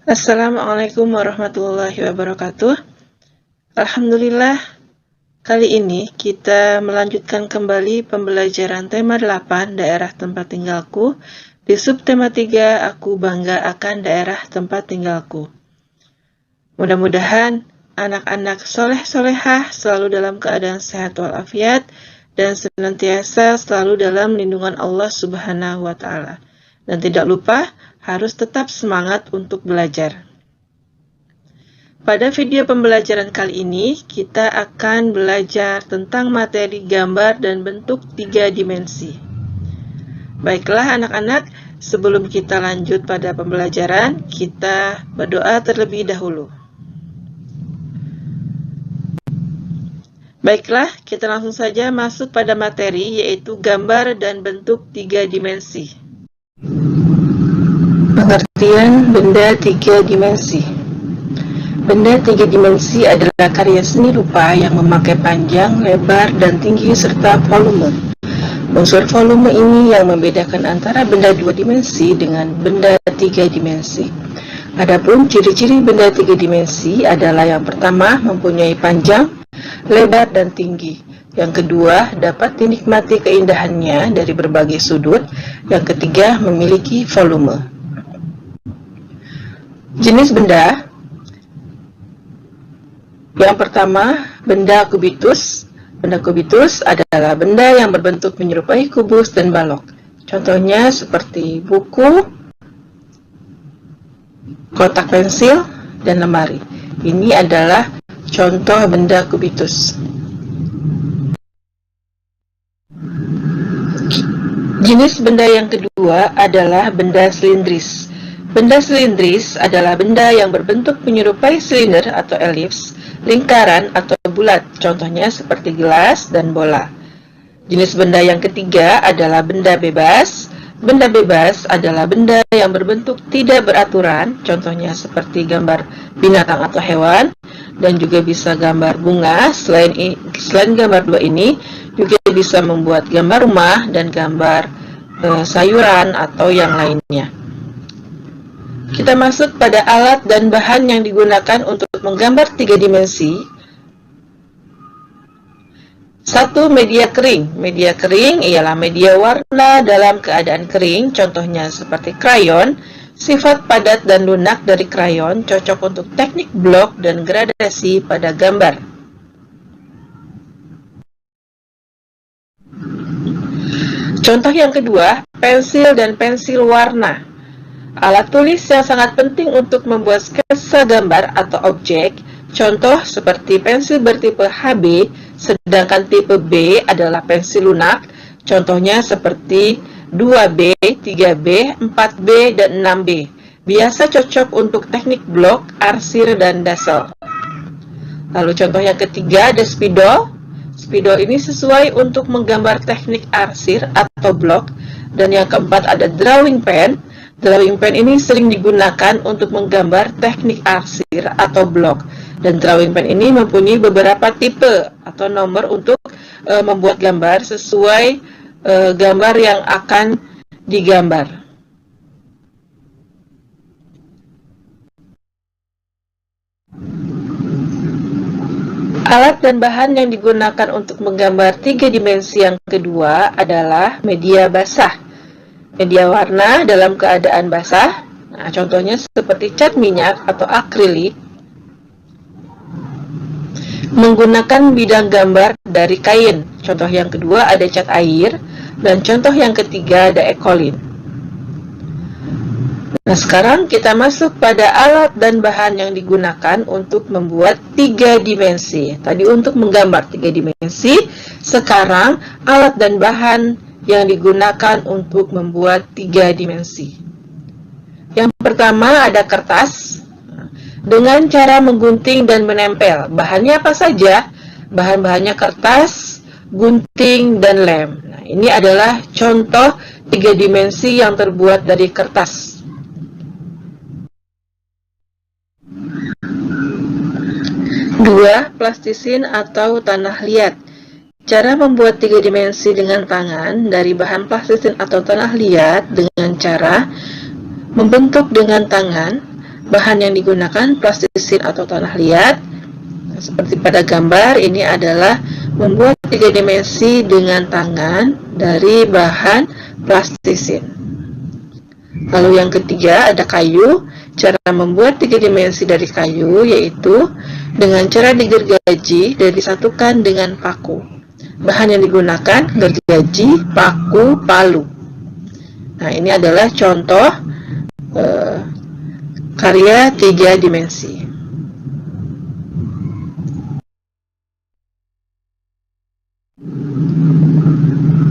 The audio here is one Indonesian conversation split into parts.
Assalamualaikum warahmatullahi wabarakatuh. Alhamdulillah, kali ini kita melanjutkan kembali pembelajaran tema 8 daerah tempat tinggalku di subtema 3 aku bangga akan daerah tempat tinggalku. Mudah-mudahan anak-anak soleh-solehah selalu dalam keadaan sehat walafiat dan senantiasa selalu dalam lindungan Allah Subhanahu wa Ta'ala. Dan tidak lupa harus tetap semangat untuk belajar. Pada video pembelajaran kali ini, kita akan belajar tentang materi gambar dan bentuk 3 dimensi. Baiklah anak-anak, sebelum kita lanjut pada pembelajaran, kita berdoa terlebih dahulu. Baiklah, kita langsung saja masuk pada materi, yaitu gambar dan bentuk 3 dimensi. Pengertian benda 3 dimensi. Benda 3 dimensi adalah karya seni rupa yang memakai panjang, lebar, dan tinggi serta volume. Unsur volume ini yang membedakan antara benda 2 dimensi dengan benda 3 dimensi. Adapun ciri-ciri benda 3 dimensi adalah yang pertama mempunyai panjang, lebar, dan tinggi. Yang kedua, dapat dinikmati keindahannya dari berbagai sudut. Yang ketiga, memiliki volume. Jenis benda. Yang pertama, benda kubitus. Benda kubitus adalah benda yang berbentuk menyerupai kubus dan balok. Contohnya seperti buku, kotak pensil, dan lemari. Ini adalah contoh benda kubitus. Jenis benda yang kedua adalah benda silindris. Benda silindris adalah benda yang berbentuk menyerupai silinder atau elips, lingkaran atau bulat, contohnya seperti gelas dan bola. Jenis benda yang ketiga adalah benda bebas. Benda bebas adalah benda yang berbentuk tidak beraturan, contohnya seperti gambar binatang atau hewan, dan juga bisa gambar bunga. Selain gambar dua ini, juga bisa membuat gambar rumah dan gambar sayuran atau yang lainnya. Kita masuk pada alat dan bahan yang digunakan untuk menggambar 3 dimensi. 1. Media kering. Media kering ialah media warna dalam keadaan kering, contohnya seperti krayon. Sifat padat dan lunak dari krayon cocok untuk teknik blok dan gradasi pada gambar. Contoh yang kedua, pensil dan pensil warna. Alat tulis yang sangat penting untuk membuat sketsa gambar atau objek. Contoh seperti pensil bertipe HB, sedangkan tipe B adalah pensil lunak. Contohnya seperti 2B, 3B, 4B, dan 6B. Biasa cocok untuk teknik blok, arsir, dan dasar. Lalu contoh yang ketiga ada spidol. Spidol ini sesuai untuk menggambar teknik arsir atau blok. Dan yang keempat ada drawing pen. Drawing pen ini sering digunakan untuk menggambar teknik arsir atau blok. Dan drawing pen ini mempunyai beberapa tipe atau nomor untuk membuat gambar sesuai gambar yang akan digambar. Alat dan bahan yang digunakan untuk menggambar 3 dimensi yang kedua adalah media basah. Media warna dalam keadaan basah, contohnya seperti cat minyak atau akrilik. Menggunakan bidang gambar dari kain. Contoh yang kedua ada cat air, dan contoh yang ketiga ada ekolin. Nah, sekarang kita masuk pada alat dan bahan yang digunakan untuk membuat 3 dimensi. Tadi untuk menggambar 3 dimensi, sekarang alat dan bahan yang digunakan untuk membuat 3 dimensi. Yang pertama ada kertas. Dengan cara menggunting dan menempel. Bahannya apa saja? Bahan-bahannya kertas, gunting, dan lem. Nah, ini adalah contoh 3 dimensi yang terbuat dari kertas. Dua, plastisin atau tanah liat. Cara membuat 3 dimensi dengan tangan dari bahan plastisin atau tanah liat dengan cara membentuk dengan tangan Bahan yang digunakan plastisin atau tanah liat. Nah, seperti pada gambar, ini adalah membuat 3 dimensi dengan tangan dari bahan plastisin. Lalu yang ketiga ada kayu. Cara membuat 3 dimensi dari kayu yaitu dengan cara digergaji dan disatukan dengan paku. Bahan yang digunakan gergaji, paku, palu. Nah, ini adalah contoh karya 3 dimensi.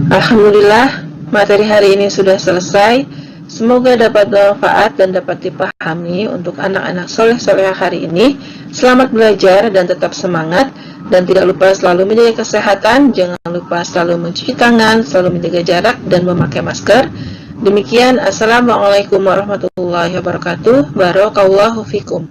Alhamdulillah, materi hari ini sudah selesai. Semoga dapat bermanfaat dan dapat dipahami untuk anak-anak soleh-solehah hari ini. Selamat belajar dan tetap semangat. Dan tidak lupa selalu menjaga kesehatan. Jangan lupa selalu mencuci tangan, selalu menjaga jarak, dan memakai masker. Demikian, Assalamualaikum warahmatullahi wabarakatuh. Barakallahu fikum.